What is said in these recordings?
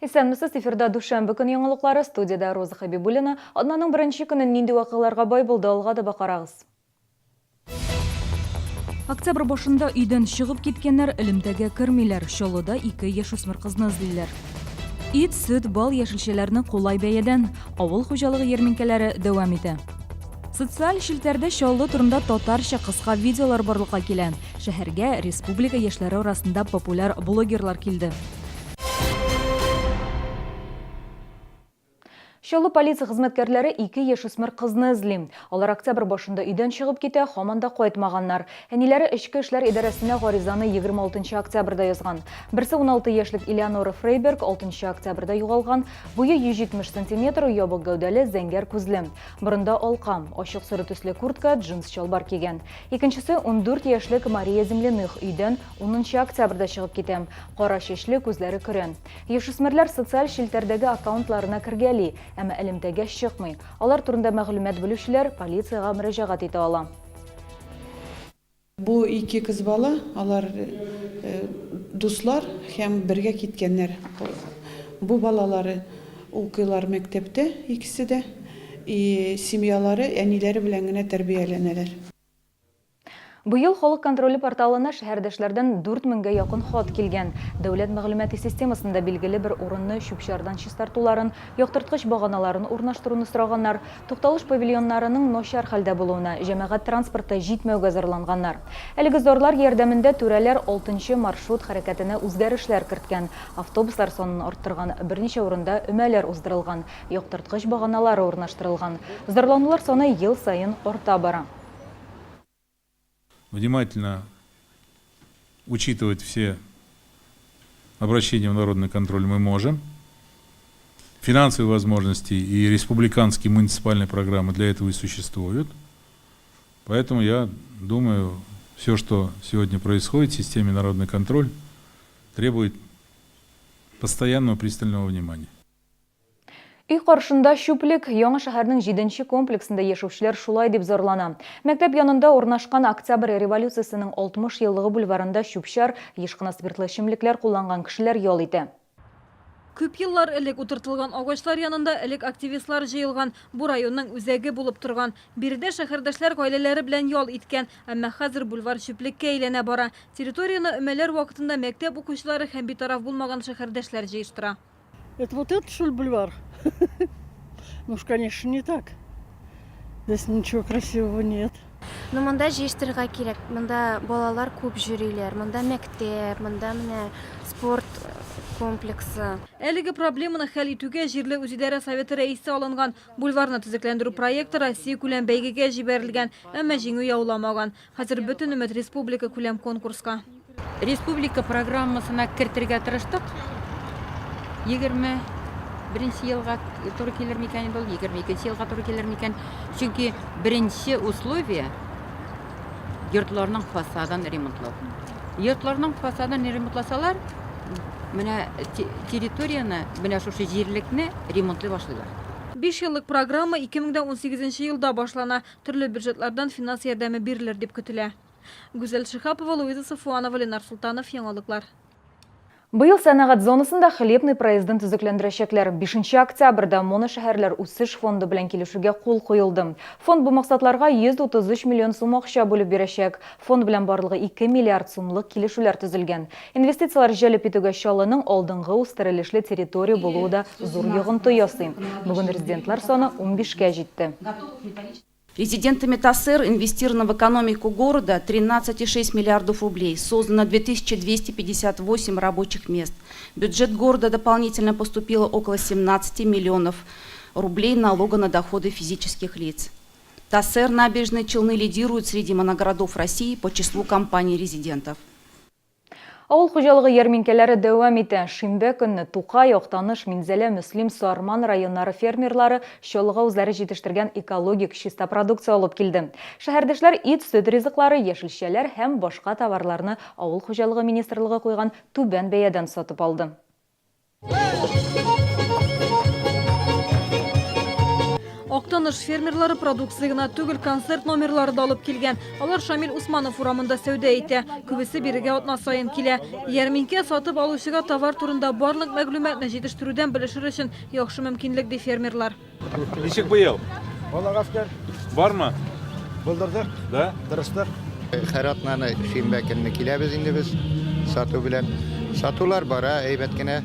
Исәнмесез, эфирда душанбе көн яңалыклары, студияда Роза Хабибуллина. Атнаның беренче көнен нинди вакыйгаларга бай булды, алга да бакарабыз. Октябрь башында өйдән чыгып киткәннәр элемтәгә кермиләр. Чаллыда 2 яшүсмер кызны эзлиләр. Ит, сөт, бал яшелчәләрне кулай бәядән авыл хуҗалыгы ярминкәләре дәвам итә. Социаль шилтәрдә Чаллы турында татарча кыска видеолар барлыкка килә. Шәһәргә республика яшьләре арасында популяр блогерлар килде. Чаллы полиция хезмәткәрләре 2 яшүсмер кызны эзли. Алар октябрь башында өйдән чыгып китә, һаман да кайтмаганнар. Әниләре эчке эшләр идарәсенә гаризаны 26 октябрьдә язган. Берсе 16 яшьлек Элеонора Фрейберг 6 октябрьдә югалган. Буе 170 см, ябык гәүдәле, зәңгәр күзле. Борында алкам, ачык сары төсле куртка, джинс чалбар кигән. Икенчесе 14 яшьлек Мария Земляных өйдән 10 октябрьдә чыгып китә. Кара чәчле, күзләре көрән. Яшүсмерләр социаль шилтәрдәге аккаунтларына кергәли. Әмма элемтәгә чыкмый. Алар турында мәгълүмат белүчеләр полицияга мөрәҗәгать итә ала. Бу 2 кыз бала, алар дуслар һәм бергә киткәннәр. Бу балалары укыйлар мәктәптә, икесе дә, семьялары, әниләре белән генә тәрбияләнәләр. Быел халык контроле порталына шәһәрдәшләрдән 4000-гә якын хат килгән. Дәүләт мәгълүмати системасында билгеле бер урынны чүп-чардан чистартуларын, яктырткыч баганаларын урнаштыруны сораганнар, тукталыш павильоннарының начар хәлдә булуына, җәмәгать транспорты җитмәүгә зарланганнар. Әлеге зорлар ярдәмендә түрәләр 6 маршрут хәрәкәтенә үзгәрешләр керткән. Автобуслар санын арттырган, берничә урында өмәләр уздырылган, яктырткыч баганалары урнаштырылган. Зарланулар саны ел сайын арта бара. Внимательно учитывать все обращения в народный контроль мы можем. Финансовые возможности и республиканские муниципальные программы для этого и существуют. Поэтому я думаю, все, что сегодня происходит в системе народный контроль, требует постоянного пристального внимания. Үй каршында Шүплек яңа шәһәрнең 7-нче комплексында яшәүчеләр шулай дип зарлана. Мәктәп янында урнашкан Октябрь революциясенең 60 еллыгы бульварында чүпчар, еш кына спиртлы эчемлекләр кулланган кешеләр ял итә. Күп еллар элек утыртылган агачлар янында элек активистлар җыелган, бу районның үзәге булып торган. Биредә шәһәрдәшләр гаиләләре белән ял иткән, әмма хәзер бульвар чүплеккә әйләнә бара. Территорияны өмәләр вакытында мәктәп укучылары һәм битараф булмаган шәһәрдәшләр җыештыра. Это вот этот, что ли, бульвар? Ну уж, конечно, не так. Здесь ничего красивого нет. Ну, монда җыештырырга кирәк. Монда балалар күп йөриләр. Монда мәктәп, монда менә спорт комплексы. Әлеге проблеманы хәл итүгә җирле үзидарә советы рәисе алынган. Бульварны төзекләндерү проекты Россия күләм бәйгегә җибәрелгән, әмма җиңү яуламаган. Хәзер бөтен өмет республика күләм конкурска. Республика программасына кертергә тырыштык. 21 елга туры килер микән инде ул, 22 елга туры килер микән. Чөнки беренче условие йортларның фасадын ремонтлау. Йортларның фасадын ремонтласалар, менә территорияны, менә шушы җирлекне ремонтлый башлыйлар. 5 еллык программа 2018 елда башлана. Төрле бюджетлардан финанс ярдәме бирелер дип көтелә. Гүзәл Шихапова, Луиза Сафуанова, Ленар Султанов, яңалыклар. Быел сәнәгать зонасында хлебный проездын төзекләндерәчәкләр. 5 октябрьдә Моны шәһәрләр үсеш фонды белән килешүгә кул куелды. Фонд бу максатларга 133 миллион сум акча бүлеп бирәчәк. Фонд белән барлыгы 2 миллиард сумлык килешүләр төзелгән. Инвестициялар җәлеп итүгә Чаллының алдынгы үстерелешле территория булуы да зур йогынты ясый. Бүген резидентлар саны 15-кә җитте. Резидентами ТАССР инвестировано в экономику города 13,6 миллиардов рублей. Создано 2258 рабочих мест. В бюджет города дополнительно поступило около 17 миллионов рублей налога на доходы физических лиц. ТАССР «Набережные Челны» лидирует среди моногородов России по числу компаний-резидентов. Авыл хуҗалыгы ярминкәләре дәвам итә. Шимбә көнне Тукай, Актаныш, Минзәлә, Мөслим, Сарман районнары фермерлары Чаллыга үзләре җитештергән экологик чиста продукция алып килде. Шәһәрдәшләр ит, сөт ризыклары, яшелчәләр һәм башка товарларны авыл хуҗалыгы министрлыгы куйган түбән бәядән сатып алды. Актаныш фермерлары продукцияна түгел концерт номерлары да алып килгән. Алар Шамил Усманов урамында сәүдә итә. Күбесе бирегә атна сайын килә. Ярминкә сатып алучыга товар турында барлык мәгълүматны җитештерүдән белешер өчен яхшы мөмкинлек ди фермерлар. Ничек быел? Балагаскар Бармы? булдырдык, Да? дырыстыр. Хайратнаны шимбә көнне киләбез инде без сату белән. Сатулар бара, әйбәт кенә.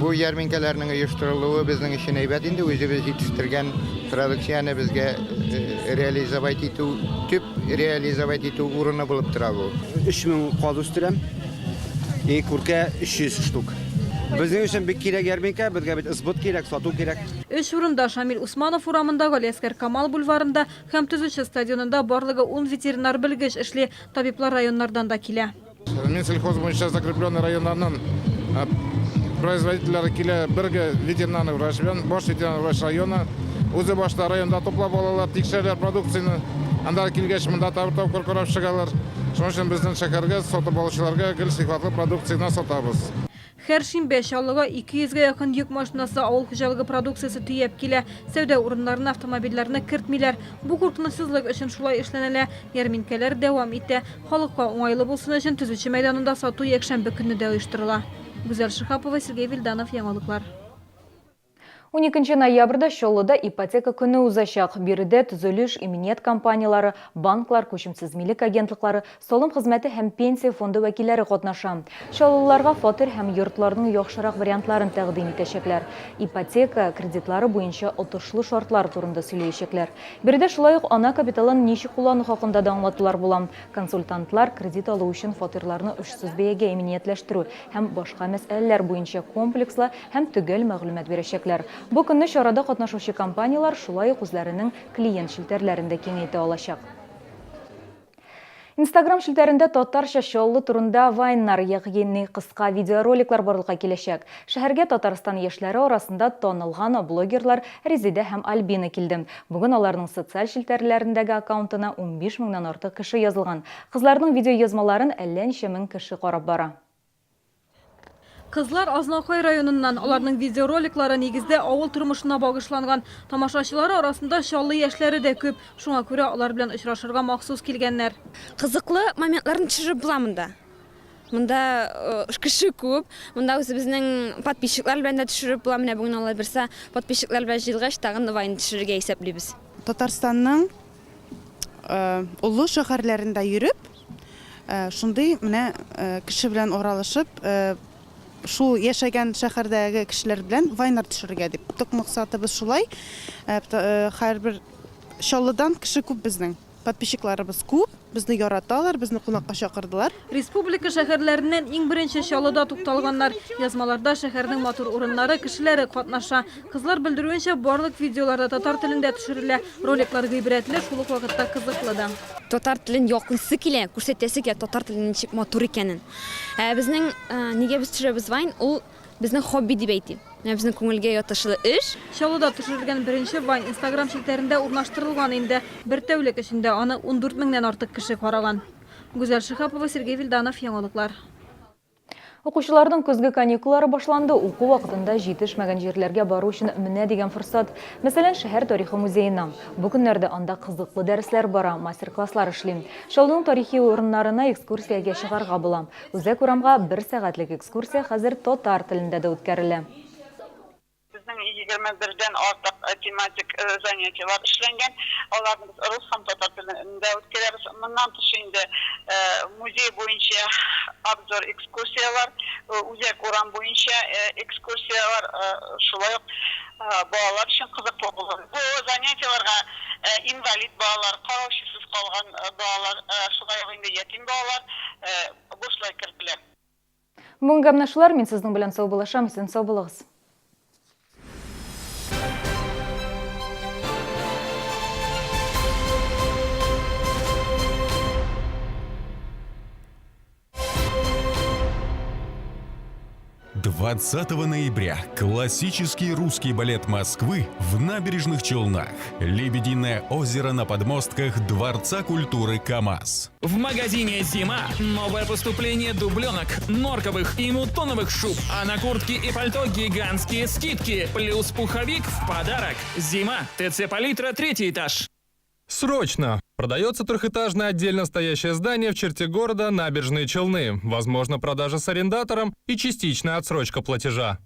Бу ярминкәләрнең оештырылуы безнең өчен әйбәт инде. Үзебез җитештергән продукцияны безгә реализовать итү, төп реализовать итү урыны булып тора бу. 3000 каз үстерәм. Күркә 300 штук. Безнең өчен бик кирәк ярминкә, безгә бит избыт кирәк, сату кирәк. Өч урында Шамил Усманов урамындагы Лескер Камал бульварында һәм Төзүче стадионында барлыгы 10 ветеринар белгеч эшли, табиблар районнардан да килә. Минсельхоз буенча закрепленный районнарның производительләре килә, бергә ветеринарный врач белән, баш ветеринар врач района, үзе башта районда туплап алалар, тикшерәләр продукцияны, анда килгәч монда табып карап чыгалар. Шуның өчен безнең шәһәргә сатып алучыларга гел сыйфатлы продукцияны сатабыз. Һәр шимбә чаллыга 200-гә якын йөк машинасы авыл хуҗалыгы продукциясе төяп килә. Сәүдә урыннарына автомобильләрне кертмиләр. Бу куркынычсызлык өчен шулай эшләнәлә. Ярминкәләр дәвам итә. Халыкка уңайлы булсын өчен Төзүче мәйданында сату якшәмбе көнне дә оештырыла. Гүзәл Шихапова, Сергей Вильданов, яңалыклар. 12 ноябрьдә Чаллыда ипотека көне узачак. Биредә төзелеш, иминет компаниялары, банклар, күчемсез милек агентлыклары, салым хезмәте һәм пенсия фонды вәкилләре катнаша. Чаллыларга фатир һәм йортларның яхшырак вариантларын тәкъдим итәчәкләр. Ипотека кредитлары буенча отышлы шартлар турында сөйләячәкләр. Биредә шулай ук ана капиталын ничек куллану хакында да аңлатулар була. Консультантлар кредит алу өчен фатирларны эшсез бәягә иминиятләштерү һәм башка мәсьәләләр буенча комплекслы һәм төгәл мәгълүмат бирәчәкләр. Бу көнне чарада катнашучы компаниялар шулай ук үзләренең клиент шелтәрләрен дә киңәйтә алачак. Instagram шелтәрендә татарча Чаллы турында вайннар, ягъни кыска видеороликлар барлыкка киләчәк. Шәһәргә Татарстан яшьләре арасында танылган блогерлар Резида һәм Альбина килде. Бүген аларның социаль шелтәрләрендәге аккаунтына 15 меңнән артык кеше язылган. Кызларның видео язмаларын әллә ничә мең кеше карап бара. Кызлар Азнакай районыннан, аларның видеороликлары нигездә авыл тормышына багышланган. Тамашачылары арасында Чаллы яшьләре дә күп. Шуңа күрә алар белән очрашырга махсус килгәннәр. Кызыклы моментларын төшереп була монда. Монда кеше күп. Монда үзебезнең подписчиклар белән дә төшереп була. Менә бүген алар берсә подписчиклар белән җыелгач тагын вайн төшерергә исәплибез. Татарстанның улы шәһәрләрендә йөреп, шундый менә кеше белән аралашып, шул яшәгән шәһәрдәге кешеләр белән вайнар төшерергә дип. Төп максатыбыз шулай. Һәрбер Чаллыдан кеше күп безнең. Подписчикларыбыз күп, безне яраталар, безне кунакка чакырдылар. Республика шәһәрләреннән иң беренче Чаллыда тукталганнар. Язмаларда шәһәрнең матур урыннары, кешеләре катнаша. Кызлар белдерүенчә, барлык видеоларда татар телендә төшерелә. Роликлар гыйбрәтле, шул ук вакытта кызыклы да. Татар телен якынсы килә, күрсәтәсе килә татар теленең ничек матур икәнен. Безнең нигә без төшерәбез вайн, ул безнең хобби дип әйтим. Безнең күңелгә ятышлы эш. Чаллыда төшерелгән беренче вайн Instagram шелтәрендә урнаштырылган инде. Бер тәүлек эчендә аны 14 меңнән артык кеше караган. Гүзәл Шихапова, Сергей Вильданов, яңалыклар. Укучыларның көзге каникуллары башланды. Уку вакытында җитешмәгән җирләргә бару өчен менә дигән форсат. Мәсәлән, шәһәр тарихы музеена. Бу көннәрдә анда кызыклы дәресләр бара, мастер-класслар эшли. Чаллының тарихи урыннарына экскурсиягә чыгарга була. Үзәк урамга 1 сәгатьлек экскурсия хәзер татар телендә дә үткәрелә. 21-дән артык тематик занятиялар эшләнгән. Аларны без рус һәм татар телендә үткәрәбез. Моннан тыш инде музей буенча обзор экскурсиялар, үзәк урам буенча экскурсиялар, шулай ук балалар өчен кызыклы булыр. Бу занятияларга инвалид балалар, караучысыз калган балалар, шулай ук инде ятим балалар бушлай кертелә. Бүген гәмнәшләр, мин сезнең белән сау булышам, сез сау булыгыз. 20 ноября классический русский балет Москвы в Набережных Челнах. Лебединое озеро на подмостках Дворца культуры КамАЗ. В магазине «Зима» новое поступление дубленок, норковых и мутоновых шуб, а на куртки и пальто гигантские скидки, плюс пуховик в подарок. «Зима», ТЦ «Палитра», 3-й этаж. Срочно! Продается трехэтажное отдельно стоящее здание в черте города Набережные Челны. Возможно, продажа с арендатором и частичная отсрочка платежа.